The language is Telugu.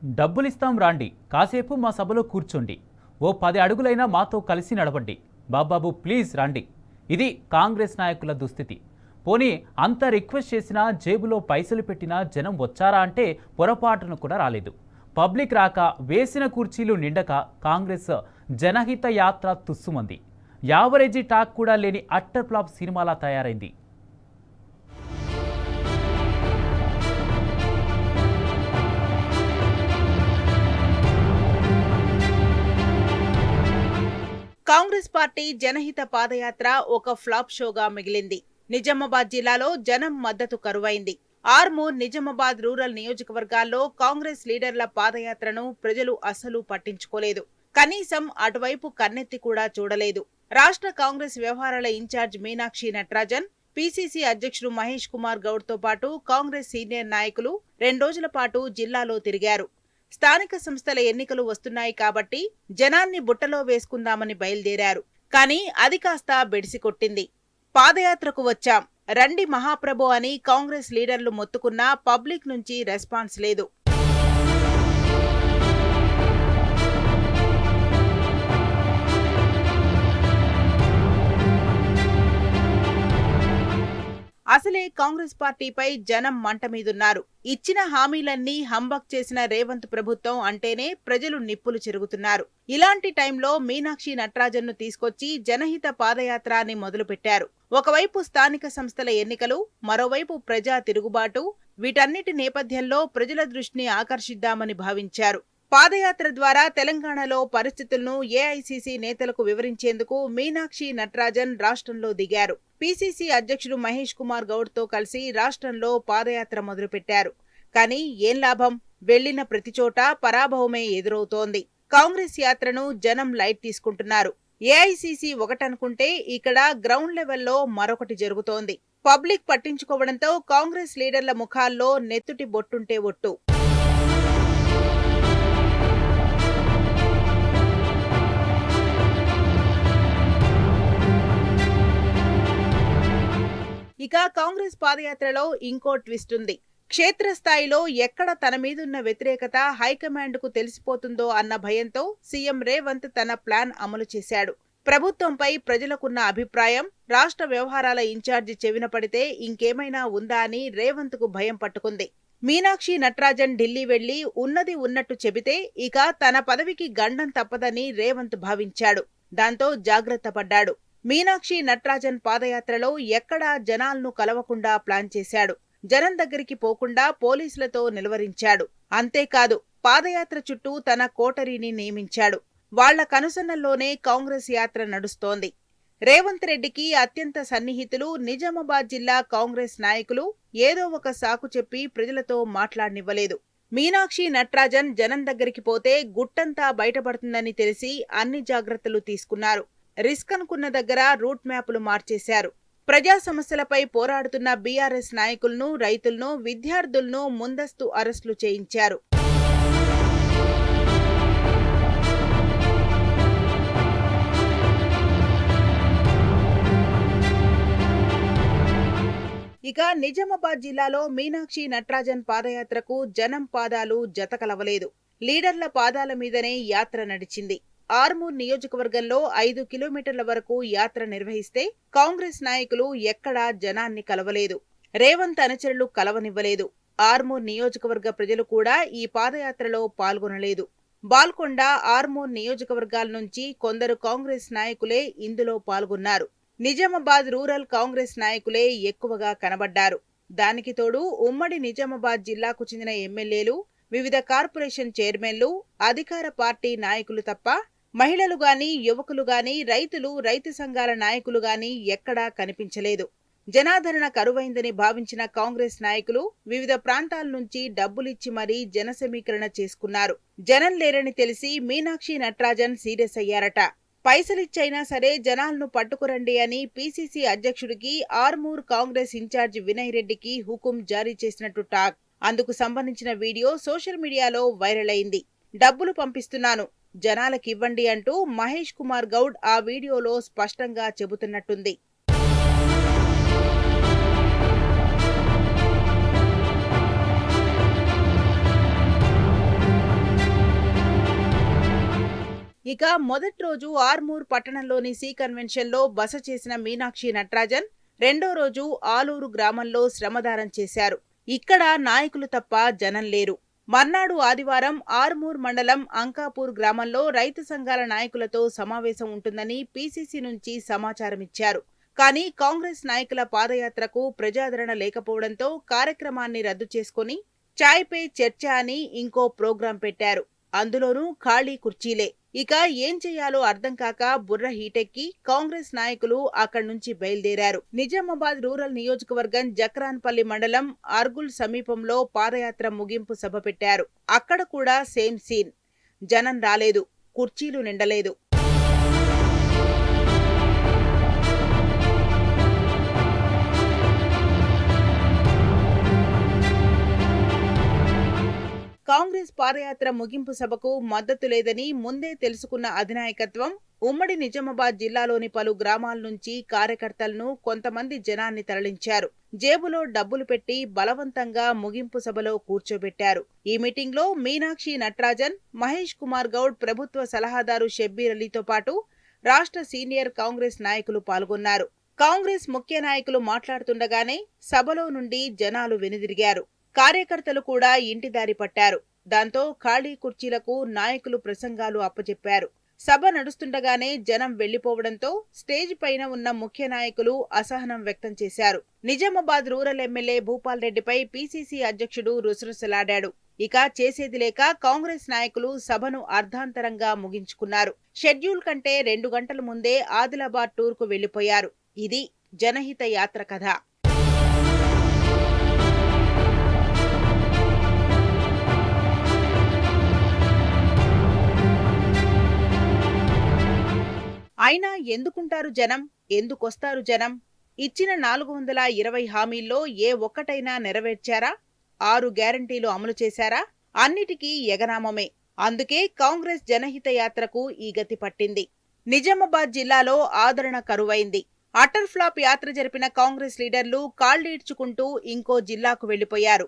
డబ్బులిస్తాం రాండి, కాసేపు మా సభలో కూర్చోండి, ఓ 10 అడుగులైనా మాతో కలిసి నడవండి, బాబాబు ప్లీజ్ రండి. ఇది కాంగ్రెస్ నాయకుల దుస్థితి. పోనీ అంత రిక్వెస్ట్ చేసినా జేబులో పైసలు పెట్టినా జనం వచ్చారా అంటే పొరపాటును కూడా రాలేదు. పబ్లిక్ రాక వేసిన కుర్చీలు నిండక కాంగ్రెస్ జనహిత యాత్ర తుస్సుమంది. యావరేజీ టాక్ కూడా లేని అట్టర్ ఫ్లాప్ సినిమాలా తయారైంది. కాంగ్రెస్ పార్టీ జనహిత పాదయాత్ర ఒక ఫ్లాప్ షోగా మిగిలింది. నిజామాబాద్ జిల్లాలో జనం మద్దతు కరువైంది. ఆర్మూర్, నిజామాబాద్ రూరల్ నియోజకవర్గాల్లో కాంగ్రెస్ లీడర్ల పాదయాత్రను ప్రజలు అస్సలు పట్టించుకోలేదు. కనీసం అటువైపు కన్నెత్తి కూడా చూడలేదు. రాష్ట్ర కాంగ్రెస్ వ్యవహారాల ఇన్ఛార్జ్ మీనాక్షి నటరాజన్, పీసీసీ అధ్యక్షుడు మహేష్ కుమార్ గౌడ్ తో పాటు కాంగ్రెస్ సీనియర్ నాయకులు 2 రోజుల పాటు జిల్లాలో తిరిగారు. స్థానిక సంస్థల ఎన్నికలు వస్తున్నాయి కాబట్టి జనాన్ని బుట్టలో వేసుకుందామని బయలుదేరారు. కానీ అది కాస్త బెడిసికొట్టింది. పాదయాత్రకు వచ్చాం రండి మహాప్రభు అని కాంగ్రెస్ లీడర్లు మొత్తుకున్నా పబ్లిక్ నుంచి రెస్పాన్స్ లేదు. అసలే కాంగ్రెస్ పార్టీపై జనం మంట మీదున్నారు. ఇచ్చిన హామీలన్నీ హంబక్ చేసిన రేవంత్ ప్రభుత్వం అంటేనే ప్రజలు నిప్పులు చెరుగుతున్నారు. ఇలాంటి టైంలో మీనాక్షి నటరాజన్ను తీసుకొచ్చి జనహిత పాదయాత్ర అని మొదలుపెట్టారు. ఒకవైపు స్థానిక సంస్థల ఎన్నికలు, మరోవైపు ప్రజా తిరుగుబాటు. వీటన్నిటి నేపథ్యంలో ప్రజల దృష్టిని ఆకర్షిద్దామని భావించారు. పాదయాత్ర ద్వారా తెలంగాణలో పరిస్థితులను ఏఐసీసీ నేతలకు వివరించేందుకు మీనాక్షి నటరాజన్ రాష్ట్రంలో దిగారు. పీసీసీ అధ్యక్షుడు మహేష్ కుమార్ గౌడ్ తో కలిసి రాష్ట్రంలో పాదయాత్ర మొదలుపెట్టారు. కానీ ఏం లాభం? వెళ్లిన ప్రతి చోట పరాభవమే ఎదురవుతోంది. కాంగ్రెస్ యాత్రను జనం లైట్ తీసుకుంటున్నారు. ఏఐసీసీ ఒకటనుకుంటే ఇక్కడ గ్రౌండ్ లెవెల్లో మరొకటి జరుగుతోంది. పబ్లిక్ పట్టించుకోవడంతో కాంగ్రెస్ లీడర్ల ముఖాల్లో నెత్తుటి బొట్టుంటే ఒట్టు. ఇక కాంగ్రెస్ పాదయాత్రలో ఇంకో ట్విస్ట్ ఉంది. క్షేత్రస్థాయిలో ఎక్కడ తన మీదున్న వ్యతిరేకత హైకమాండ్ కు తెలిసిపోతుందో అన్న భయంతో సీఎం రేవంత్ తన ప్లాన్ అమలు చేశాడు. ప్రభుత్వంపై ప్రజలకున్న అభిప్రాయం రాష్ట్ర వ్యవహారాల ఇన్ఛార్జి చెవిన పడితే ఇంకేమైనా ఉందా అని రేవంత్ కు భయం పట్టుకుంది. మీనాక్షి నటరాజన్ ఢిల్లీ వెళ్లి ఉన్నది ఉన్నట్టు చెబితే ఇక తన పదవికి గండం తప్పదని రేవంత్ భావించాడు. దాంతో జాగ్రత్త పడ్డాడు. మీనాక్షి నటరాజన్ పాదయాత్రలో ఎక్కడా జనాలను కలవకుండా ప్లాన్ చేశాడు. జనం దగ్గరికి పోకుండా పోలీసులతో నిలువరించాడు. అంతేకాదు పాదయాత్ర చుట్టూ తన కోటరీని నియమించాడు. వాళ్ల కనుసన్నల్లోనే కాంగ్రెస్ యాత్ర నడుస్తోంది. రేవంత్ రెడ్డికి అత్యంత సన్నిహితులు నిజామాబాద్ జిల్లా కాంగ్రెస్ నాయకులు ఏదో ఒక సాకు చెప్పి ప్రజలతో మాట్లాడనివ్వలేదు. మీనాక్షి నటరాజన్ జనం దగ్గరికి పోతే గుట్టంతా బయటపడుతుందని తెలిసి అన్ని జాగ్రత్తలు తీసుకున్నారు. రిస్క్ అనుకున్న దగ్గర రూట్ మ్యాపులు మార్చేశారు. ప్రజా సమస్యలపై పోరాడుతున్న బీఆర్ఎస్ నాయకులను, రైతులను, విద్యార్థులను ముందస్తు అరెస్టులు చేయించారు. ఇక నిజామాబాద్ జిల్లాలో మీనాక్షి నటరాజన్ పాదయాత్రకు జనం పాదాలు జతకలవలేదు. లీడర్ల పాదాల మీదనే యాత్ర నడిచింది. ఆర్మూర్ నియోజకవర్గంలో 5 కిలోమీటర్ల వరకు యాత్ర నిర్వహిస్తే కాంగ్రెస్ నాయకులు ఎక్కడా జనాన్ని కలవలేదు. రేవంత్ అనుచరులు కలవనివ్వలేదు. ఆర్మూర్ నియోజకవర్గ ప్రజలు కూడా ఈ పాదయాత్రలో పాల్గొనలేదు. బాల్కొండ, ఆర్మూర్ నియోజకవర్గాల నుంచి కొందరు కాంగ్రెస్ నాయకులే ఇందులో పాల్గొన్నారు. నిజామాబాద్ రూరల్ కాంగ్రెస్ నాయకులే ఎక్కువగా కనబడ్డారు. దానికి తోడు ఉమ్మడి నిజామాబాద్ జిల్లాకు చెందిన ఎమ్మెల్యేలు, వివిధ కార్పొరేషన్ చైర్మన్లు, అధికార పార్టీ నాయకులు తప్ప మహిళలు గాని, యువకులు గాని, రైతులు, రైతు సంఘాల నాయకులు గాని ఎక్కడా కనిపించలేదు. జనాదరణ కరువైందని భావించిన కాంగ్రెస్ నాయకులు వివిధ ప్రాంతాల నుంచి డబ్బులిచ్చి మరీ జన సమీకరణ చేసుకున్నారు. జనం లేరని తెలిసి మీనాక్షి నటరాజన్ సీరియస్ అయ్యారట. పైసలిచ్చైనా సరే జనాలను పట్టుకురండి అని పీసీసీ అధ్యక్షుడికి ఆర్మూర్ కాంగ్రెస్ ఇన్ఛార్జి వినయ్ రెడ్డికి హుకుం జారీ చేసినట్టు టాక్. అందుకు సంబంధించిన వీడియో సోషల్ మీడియాలో వైరల్ అయింది. డబ్బులు పంపిస్తున్నాను, జనాలకివ్వండి అంటూ మహేష్ కుమార్ గౌడ్ ఆ వీడియోలో స్పష్టంగా చెబుతున్నట్టుంది. ఇక మొదటి రోజు ఆర్మూర్ పట్టణంలోని సి కన్వెన్షన్లో బస చేసిన మీనాక్షి నటరాజన్ రెండో రోజు ఆలూరు గ్రామంలో శ్రమదానం చేశారు. ఇక్కడ నాయకులు తప్ప జనం లేరు. మర్నాడు ఆదివారం ఆర్మూర్ మండలం అంకాపూర్ గ్రామంలో రైతు సంఘాల నాయకులతో సమావేశం ఉంటుందని పీసీసీ నుంచి సమాచారమిచ్చారు. కానీ కాంగ్రెస్ నాయకుల పాదయాత్రకు ప్రజాదరణ లేకపోవడంతో కార్యక్రమాన్ని రద్దు చేసుకుని చాయ్ పే చర్చ అని ఇంకో ప్రోగ్రాం పెట్టారు. అందులోనూ ఖాళీ కుర్చీలే. ఇక ఏం చెయ్యాలో అర్థం కాక బుర్ర హీటెక్కి కాంగ్రెస్ నాయకులు అక్కడి నుంచి బయలుదేరారు. నిజామాబాద్ రూరల్ నియోజకవర్గం జక్రాన్పల్లి మండలం అర్గుల్ సమీపంలో పాదయాత్ర ముగింపు సభ పెట్టారు. అక్కడ కూడా సేమ్ సీన్. జనం రాలేదు, కుర్చీలు నిండలేదు. కాంగ్రెస్ పాదయాత్ర ముగింపు సభకు మద్దతు లేదని ముందే తెలుసుకున్న అధినాయకత్వం ఉమ్మడి నిజామాబాద్ జిల్లాలోని పలు గ్రామాల నుంచి కార్యకర్తలను, కొంతమంది జనాన్ని తరలించారు. జేబులో డబ్బులు పెట్టి బలవంతంగా ముగింపు సభలో కూర్చోబెట్టారు. ఈ మీటింగ్లో మీనాక్షి నటరాజన్, మహేష్ కుమార్ గౌడ్, ప్రభుత్వ సలహాదారు షబ్బీర్ అలీతో పాటు రాష్ట్ర సీనియర్ కాంగ్రెస్ నాయకులు పాల్గొన్నారు. కాంగ్రెస్ ముఖ్య నాయకులు మాట్లాడుతుండగానే సభలో నుండి జనాలు వెనుదిరిగారు. కార్యకర్తలు కూడా ఇంటిదారి పట్టారు. దాంతో ఖాళీ కుర్చీలకు నాయకులు ప్రసంగాలు అప్పచెప్పారు. సభ నడుస్తుండగానే జనం వెళ్లిపోవడంతో స్టేజ్ పైన ఉన్న ముఖ్య నాయకులు అసహనం వ్యక్తం చేశారు. నిజామాబాద్ రూరల్ ఎమ్మెల్యే భూపాల్ రెడ్డిపై పీసీసీ అధ్యక్షుడు రుసరుసలాడాడు. ఇక చేసేది లేక కాంగ్రెస్ నాయకులు సభను అర్ధాంతరంగా ముగించుకున్నారు. షెడ్యూల్ కంటే 2 గంటల ముందే ఆదిలాబాద్ టూర్కు వెళ్లిపోయారు. ఇది జనహిత యాత్ర కథ. అయినా ఎందుకుంటారు జనం? ఎందుకొస్తారు జనం? ఇచ్చిన 420 హామీల్లో ఏ ఒక్కటైనా నెరవేర్చారా? 6 గ్యారంటీలు అమలు చేశారా? అన్నిటికీ ఎగనామమే. అందుకే కాంగ్రెస్ జనహిత యాత్రకు ఈ గతి పట్టింది. నిజామాబాద్ జిల్లాలో ఆదరణ కరువైంది. అటర్ ఫ్లాప్ యాత్ర జరిపిన కాంగ్రెస్ లీడర్లు కాళ్లీడ్చుకుంటూ ఇంకో జిల్లాకు వెళ్లిపోయారు.